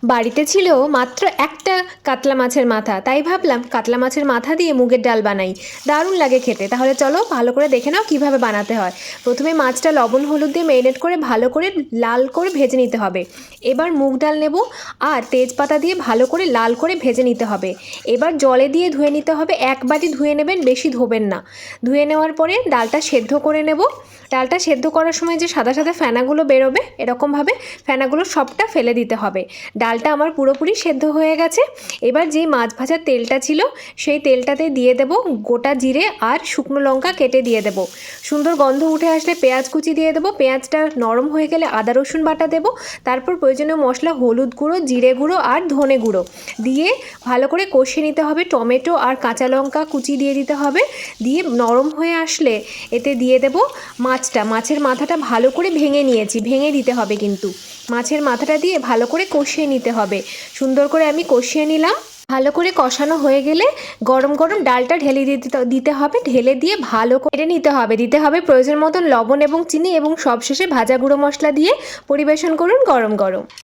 বাড়িতে ছিল মাত্র একটা কাতলা মাছের মাথা, তাই ভাবলাম কাতলা মাছের মাথা দিয়ে মুগের ডাল বানাই। দারুণ লাগে খেতে। তাহলে চলো ভালো করে দেখে নাও কিভাবে বানাতে হয়। প্রথমে মাছটা লবণ হলুদ দিয়ে মেরিনেট করে ভালো করে লাল করে ভেজে নিতে হবে। এবার মুগ ডাল নেব আর তেজপাতা দিয়ে ভালো করে লাল করে ভেজে নিতে হবে। এবার জলে দিয়ে ধুয়ে নিতে হবে, এক বাটি ধুয়ে নেবেন, বেশি ধোবেন না। ধুয়ে নেওয়ার পরে ডালটা সেদ্ধ করে নেব। ডালটা সেদ্ধ করার সময় যে সাদা সাদা ফেনাগুলো বেরোবে, এরকমভাবে ফেনাগুলো সবটা ফেলে দিতে হবে। ডালটা আমার পুরোপুরি সেদ্ধ হয়ে গেছে। এবার যেই মাছ ভাজার তেলটা ছিল সেই তেলটাতে দিয়ে দেব গোটা জিরে আর শুকনো লঙ্কা কেটে দিয়ে দেব। সুন্দর গন্ধ উঠে আসলে পেঁয়াজ কুচি দিয়ে দেবো। পেঁয়াজটা নরম হয়ে গেলে আদা রসুন বাটা দেব। তারপর প্রয়োজনীয় মশলা হলুদ গুঁড়ো, জিরে গুঁড়ো আর ধনে গুঁড়ো দিয়ে ভালো করে কষিয়ে নিতে হবে। টমেটো আর কাঁচা লঙ্কা কুচি দিয়ে দিতে হবে। দিয়ে নরম হয়ে আসলে এতে দিয়ে দেব মাছের মাথাটা ভালো করে ভেঙে নিয়েছি, ভেঙে দিতে হবে কিন্তু। মাছের মাথাটা দিয়ে ভালো করে কষিয়ে নিতে হবে। সুন্দর করে আমি কষিয়ে নিলাম। ভালো করে কষানো হয়ে গেলে গরম গরম ডালটা ঢেলে দিতে হবে। ঢেলে দিয়ে ভালো করে দিতে হবে প্রয়োজন মতন লবণ এবং চিনি, এবং সবশেষে ভাজা গুঁড়ো মশলা দিয়ে পরিবেশন করুন গরম গরম।